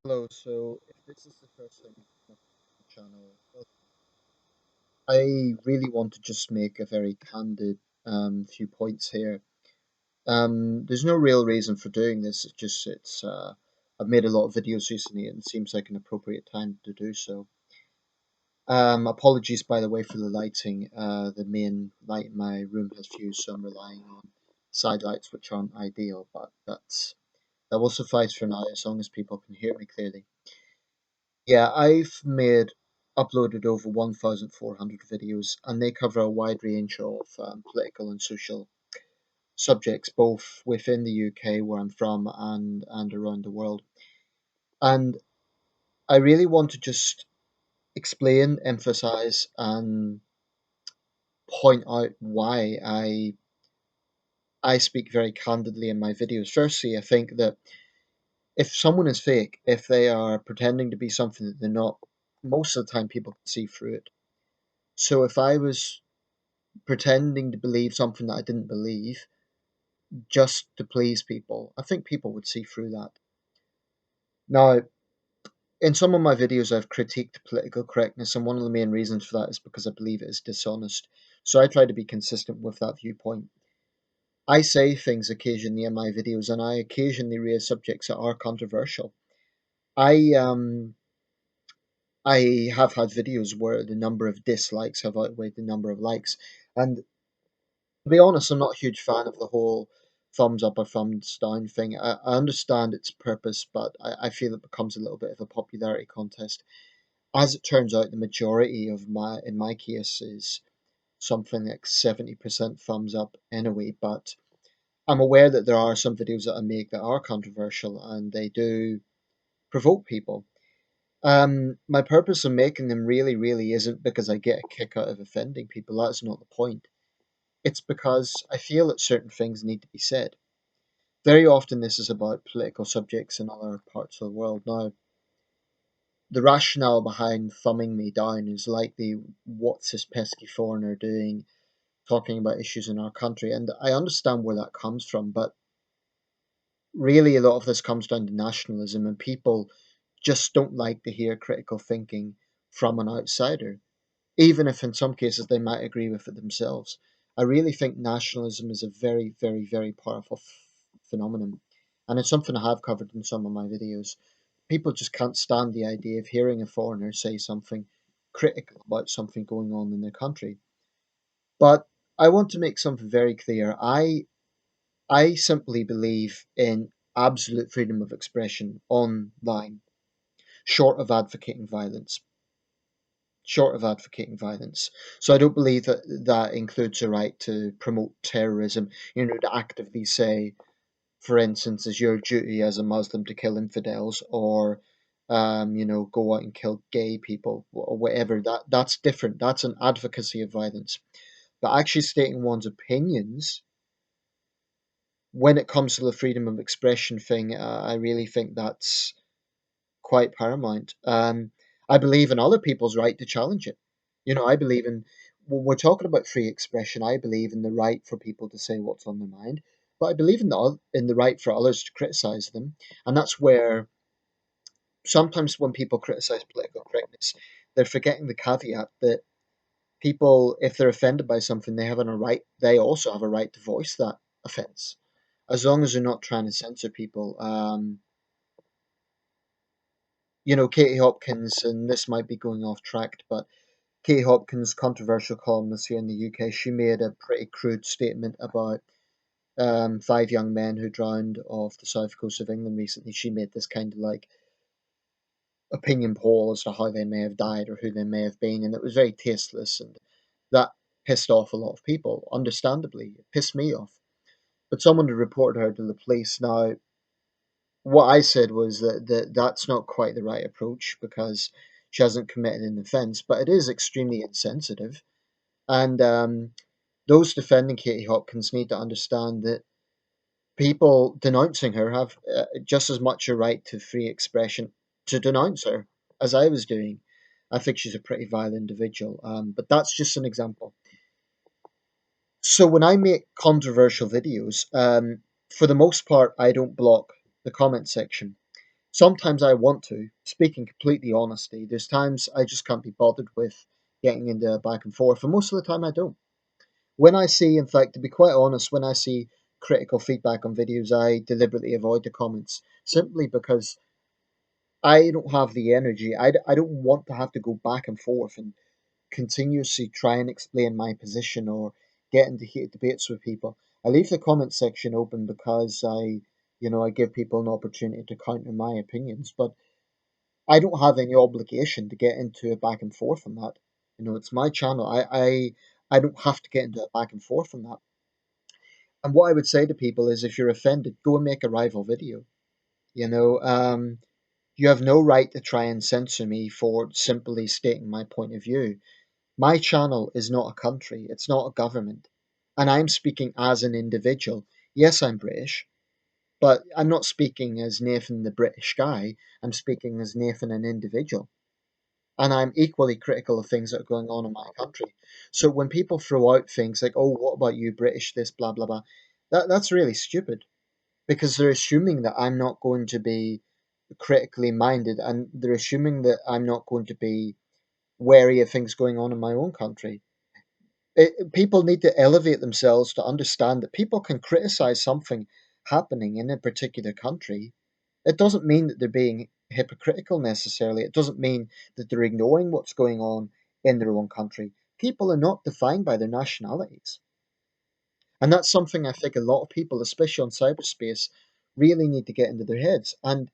Hello, so if this is the first time you've come to the channel, well, I really want to just make a very candid few points here. There's no real reason for doing this. It's I've made a lot of videos recently and it seems like an appropriate time to do so. Apologies by the way for the lighting. The main light in my room has fused, so I'm relying on side lights which aren't ideal, but that will suffice for now as long as people can hear me clearly. Yeah, uploaded over 1,400 videos, and they cover a wide range of political and social subjects, both within the UK, where I'm from, and around the world. And I really want to just explain, emphasize, and point out why I speak very candidly in my videos. Firstly, I think that if someone is fake, if they are pretending to be something that they're not, most of the time people can see through it. So if I was pretending to believe something that I didn't believe just to please people, I think people would see through that. Now, in some of my videos, I've critiqued political correctness, and one of the main reasons for that is because I believe it is dishonest. So I try to be consistent with that viewpoint. I say things occasionally in my videos, and I occasionally raise subjects that are controversial. I um I have had videos where the number of dislikes have outweighed the number of likes, and to be honest, I'm not a huge fan of the whole thumbs up or thumbs down thing. I understand its purpose, but I feel it becomes a little bit of a popularity contest. As it turns out, the majority in my case, is something like 70% thumbs up anyway. But I'm aware that there are some videos that I make that are controversial and they do provoke people. My purpose of making them really isn't because I get a kick out of offending people. That's not the point. It's because I feel that certain things need to be said. Very often, this is about political subjects in other parts of the world. Now, the rationale behind thumbing me down is likely what's this pesky foreigner doing, talking about issues in our country. And I understand where that comes from, but really, a lot of this comes down to nationalism, and people just don't like to hear critical thinking from an outsider, even if in some cases they might agree with it themselves. I really think nationalism is a very powerful phenomenon, and it's something I have covered in some of my videos. People just can't stand the idea of hearing a foreigner say something critical about something going on in their country. But I want to make something very clear. I simply believe in absolute freedom of expression online, short of advocating violence. Short of advocating violence. So I don't believe that that includes a right to promote terrorism, to actively say, for instance, it's your duty as a Muslim to kill infidels or, go out and kill gay people or whatever. That's different. That's an advocacy of violence. But actually stating one's opinions when it comes to the freedom of expression thing, I really think that's quite paramount. I believe in other people's right to challenge it. I believe in when we're talking about free expression. I believe in the right for people to say what's on their mind, but I believe in the right for others to criticize them, and that's where sometimes when people criticize political correctness, they're forgetting the caveat that people, if they're offended by something, they also have a right to voice that offense, as long as they're not trying to censor people. Katie Hopkins, and this might be going off track, but Katie Hopkins, controversial columnist here in the UK, she made a pretty crude statement about five young men who drowned off the south coast of England recently. She made this kind of like opinion poll as to how they may have died or who they may have been, and it was very tasteless, and that pissed off a lot of people. Understandably, it pissed me off. But someone had reported her to the police. Now, what I said was that that's not quite the right approach because she hasn't committed an offence, but it is extremely insensitive. And those defending Katie Hopkins need to understand that people denouncing her have just as much a right to free expression to denounce her as I was doing. I think she's a pretty vile individual, but that's just an example. So when I make controversial videos, for the most part, I don't block the comment section. Sometimes I want to, speaking completely honestly. There's times I just can't be bothered with getting into a back and forth, and most of the time I don't. When I see, in fact, to be quite honest, when I see critical feedback on videos, I deliberately avoid the comments simply because I don't have the energy. I don't want to have to go back and forth and continuously try and explain my position or get into heated debates with people. I leave the comment section open because I give people an opportunity to counter my opinions, but I don't have any obligation to get into a back and forth on that. It's my channel. I don't have to get into a back and forth on that. And what I would say to people is, if you're offended, go and make a rival video. You know, you have no right to try and censor me for simply stating my point of view. My channel is not a country, it's not a government. And I'm speaking as an individual. Yes, I'm British, but I'm not speaking as Nathan the British guy. I'm speaking as Nathan an individual. And I'm equally critical of things that are going on in my country. So when people throw out things like, oh, what about you, British, this, blah, blah, blah, that's really stupid because they're assuming that I'm not going to be critically minded and they're assuming that I'm not going to be wary of things going on in my own country. People need to elevate themselves to understand that people can criticize something happening in a particular country. It doesn't mean that they're being hypocritical necessarily. It doesn't mean that they're ignoring what's going on in their own country. People are not defined by their nationalities. And that's something I think a lot of people, especially on cyberspace, really need to get into their heads. And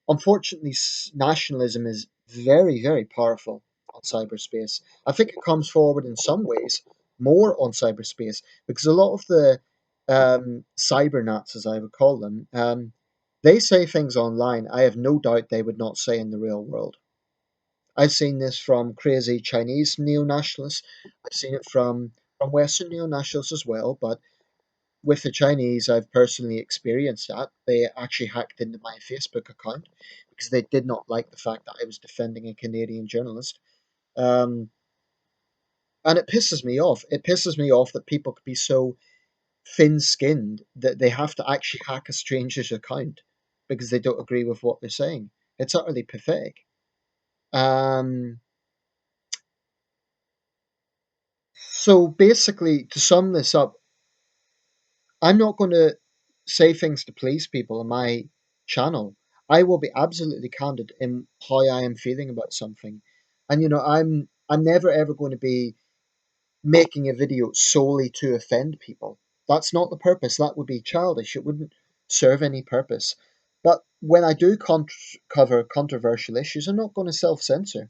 unfortunately, nationalism is very, very powerful on cyberspace. I think it comes forward in some ways more on cyberspace because a lot of the cybernats, as I would call them, they say things online I have no doubt they would not say in the real world. I've seen this from crazy Chinese neo nationalists. I've seen it from Western neo nationalists as well, but with the Chinese, I've personally experienced that. They actually hacked into my Facebook account because they did not like the fact that I was defending a Canadian journalist. Um, and it pisses me off. It pisses me off that people could be so thin skinned that they have to actually hack a stranger's account because they don't agree with what they're saying. It's utterly pathetic. Um, so basically, to sum this up, I'm not going to say things to please people on my channel. I will be absolutely candid in how I am feeling about something. And I'm never ever going to be making a video solely to offend people. That's not the purpose. That would be childish. It wouldn't serve any purpose. But when I do cover controversial issues, I'm not going to self-censor.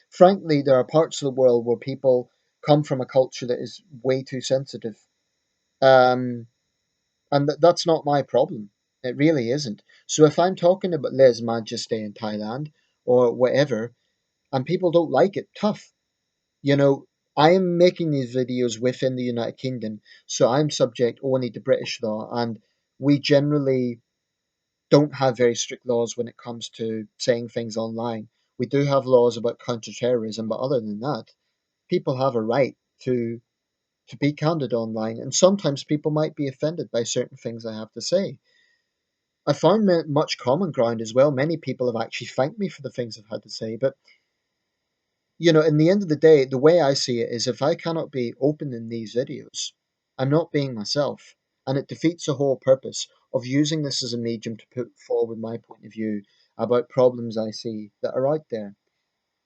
Frankly, there are parts of the world where people come from a culture that is way too sensitive. Um, and that's not my problem. It really isn't. So if I'm talking about Les Majesté in Thailand or whatever, and people don't like it, tough. You know, I am making these videos within the United Kingdom, so I'm subject only to British law, and we generally don't have very strict laws when it comes to saying things online. We do have laws about counterterrorism, but other than that, people have a right to be candid online, and sometimes people might be offended by certain things I have to say. I found much common ground as well. Many people have actually thanked me for the things I've had to say. But, in the end of the day, the way I see it is if I cannot be open in these videos, I'm not being myself. And it defeats the whole purpose of using this as a medium to put forward my point of view about problems I see that are out there.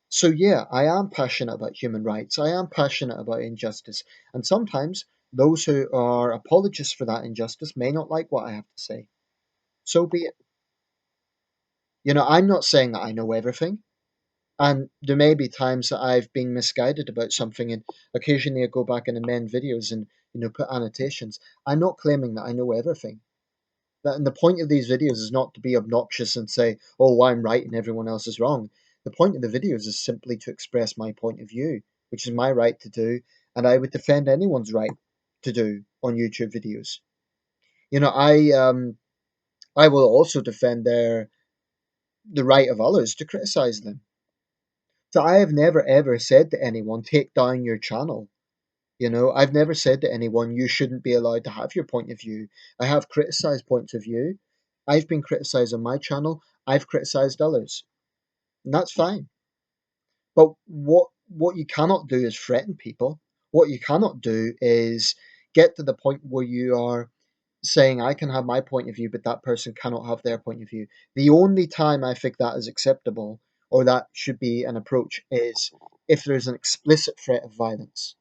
So, yeah, I am passionate about human rights. I am passionate about injustice. And sometimes those who are apologists for that injustice may not like what I have to say. So be it. I'm not saying that I know everything, and there may be times that I've been misguided about something, and occasionally I go back and amend videos and put annotations. I'm not claiming that I know everything. That and the point of these videos is not to be obnoxious and say, "Oh, I'm right and everyone else is wrong." The point of the videos is simply to express my point of view, which is my right to do, and I would defend anyone's right to do on YouTube videos. I will also defend the right of others to criticize them. So I have never ever said to anyone, take down your channel. I've never said to anyone, you shouldn't be allowed to have your point of view. I have criticized points of view. I've been criticized on my channel, I've criticized others, and that's fine. But what you cannot do is threaten people. What you cannot do is get to the point where you are saying I can have my point of view, but that person cannot have their point of view. The only time I think that is acceptable or that should be an approach is if there's an explicit threat of violence.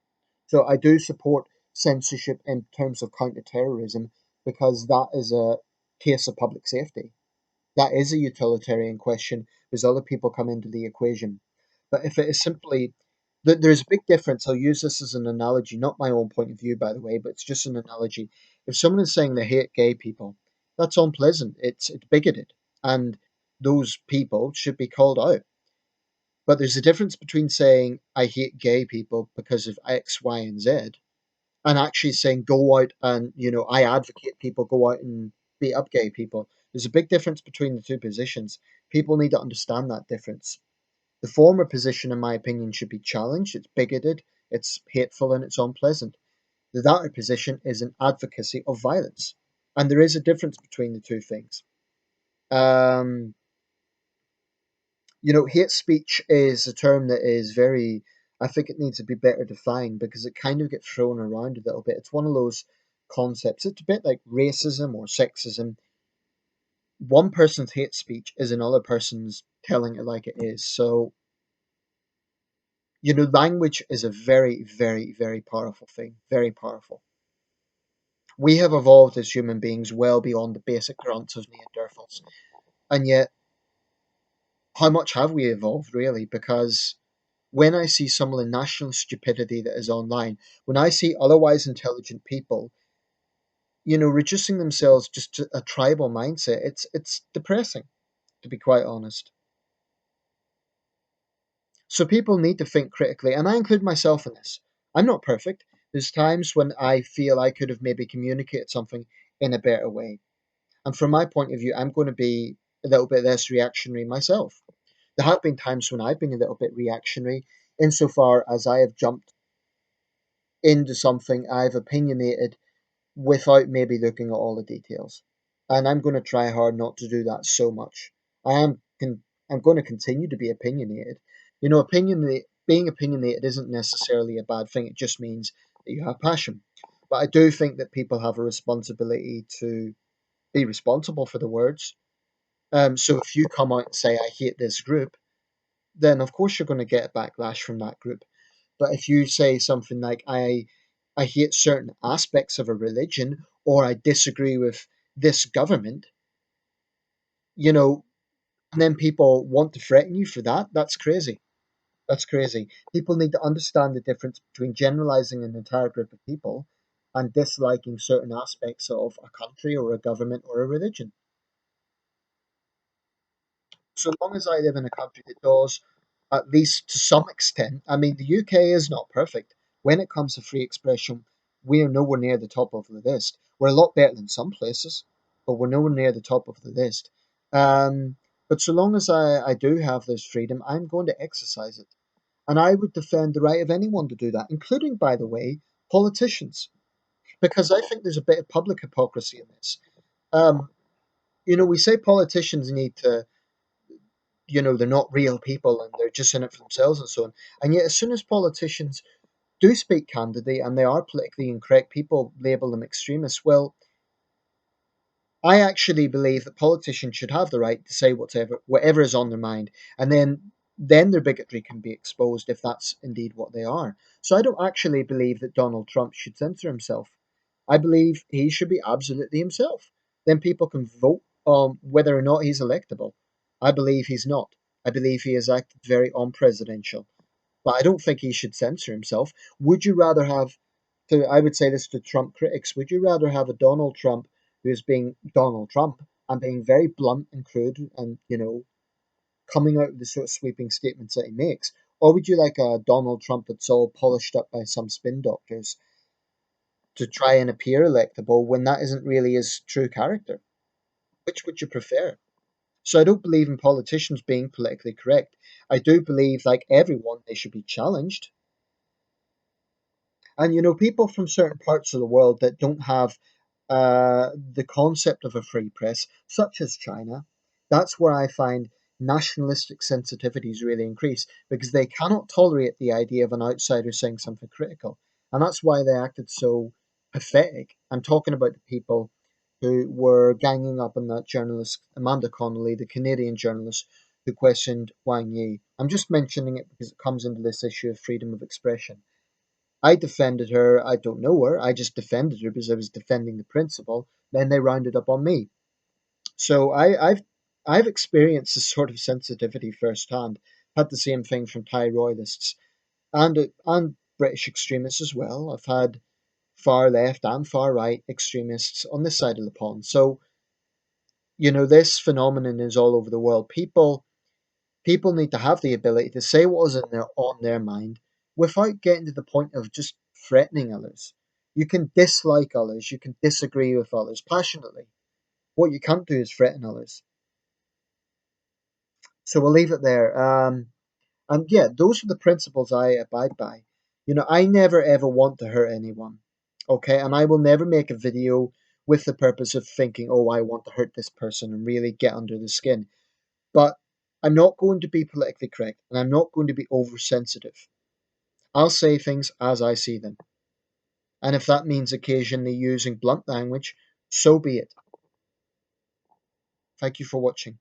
So I do support censorship in terms of counter-terrorism because that is a case of public safety. That is a utilitarian question because other people come into the equation. But if it is simply there's a big difference. I'll use this as an analogy, not my own point of view, by the way, but it's just an analogy. If someone is saying they hate gay people, that's unpleasant. It's bigoted, and those people should be called out. But there's a difference between saying I hate gay people because of X, Y, and Z, and actually saying go out and I advocate people go out and beat up gay people. There's a big difference between the two positions. People need to understand that difference. The former position, in my opinion, should be challenged. It's bigoted, it's hateful, and it's unpleasant. The latter position is an advocacy of violence, and there is a difference between the two things. Um, hate speech is a term that is very. I think it needs to be better defined because it kind of gets thrown around a little bit. It's one of those concepts. It's a bit like racism or sexism. One person's hate speech is another person's telling it like it is. So, language is a very, very, very powerful thing. Very powerful. We have evolved as human beings well beyond the basic grunts of Neanderthals. And yet, how much have we evolved, really? Because when I see some of the national stupidity that is online, when I see otherwise intelligent people, reducing themselves just to a tribal mindset, it's depressing, to be quite honest. So people need to think critically, and I include myself in this. I'm not perfect. There's times when I feel I could have maybe communicated something in a better way. And from my point of view, I'm going to be a little bit less reactionary myself. There have been times when I've been a little bit reactionary insofar as I have jumped into something I've opinionated without maybe looking at all the details. And I'm going to try hard not to do that so much. I'm going to continue to be opinionated. Being opinionated isn't necessarily a bad thing. It just means that you have passion. But I do think that people have a responsibility to be responsible for the words. So if you come out and say I hate this group, then of course you're going to get a backlash from that group. But if you say something like I hate certain aspects of a religion or I disagree with this government, you know, and then people want to threaten you for that, that's crazy. That's crazy. People need to understand the difference between generalizing an entire group of people and disliking certain aspects of a country or a government or a religion. So long as I live in a country that does, at least to some extent, I mean, the UK is not perfect. When it comes to free expression, we are nowhere near the top of the list. We're a lot better than some places, but we're nowhere near the top of the list. Um, but so long as I do have this freedom, I'm going to exercise it. And I would defend the right of anyone to do that, including, by the way, politicians, because I think there's a bit of public hypocrisy in this. Um, we say politicians need to they're not real people and they're just in it for themselves and so on. And yet, as soon as politicians do speak candidly and they are politically incorrect, people label them extremists. Well, I actually believe that politicians should have the right to say whatever is on their mind, and then their bigotry can be exposed if that's indeed what they are. So I don't actually believe that Donald Trump should censor himself. I believe he should be absolutely himself. Then people can vote on whether or not he's electable. I believe he's not. I believe he has acted very unpresidential. But I don't think he should censor himself. Would you rather have I would say this to Trump critics, would you rather have a Donald Trump who is being Donald Trump and being very blunt and crude and, coming out with the sort of sweeping statements that he makes? Or would you like a Donald Trump that's all polished up by some spin doctors to try and appear electable when that isn't really his true character? Which would you prefer? So I don't believe in politicians being politically correct. I do believe, like everyone, they should be challenged. And people from certain parts of the world that don't have the concept of a free press, such as China, that's where I find nationalistic sensitivities really increase because they cannot tolerate the idea of an outsider saying something critical. And that's why they acted so pathetic. I'm talking about the people who were ganging up on that journalist, Amanda Connolly, the Canadian journalist who questioned Wang Yi. I'm just mentioning it because it comes into this issue of freedom of expression. I defended her. I don't know her. I just defended her because I was defending the principle. Then they rounded up on me. So I've experienced this sort of sensitivity firsthand. Had the same thing from Thai royalists and British extremists as well. I've had far left and far right extremists on this side of the pond. So this phenomenon is all over the world. People need to have the ability to say what is on their mind without getting to the point of just threatening others. You can dislike others, you can disagree with others passionately. What you can't do is threaten others. So we'll leave it there. And yeah, those are the principles I abide by. I never ever want to hurt anyone. Okay, and I will never make a video with the purpose of thinking, oh, I want to hurt this person and really get under the skin. But I'm not going to be politically correct and I'm not going to be oversensitive. I'll say things as I see them. And if that means occasionally using blunt language, so be it. Thank you for watching.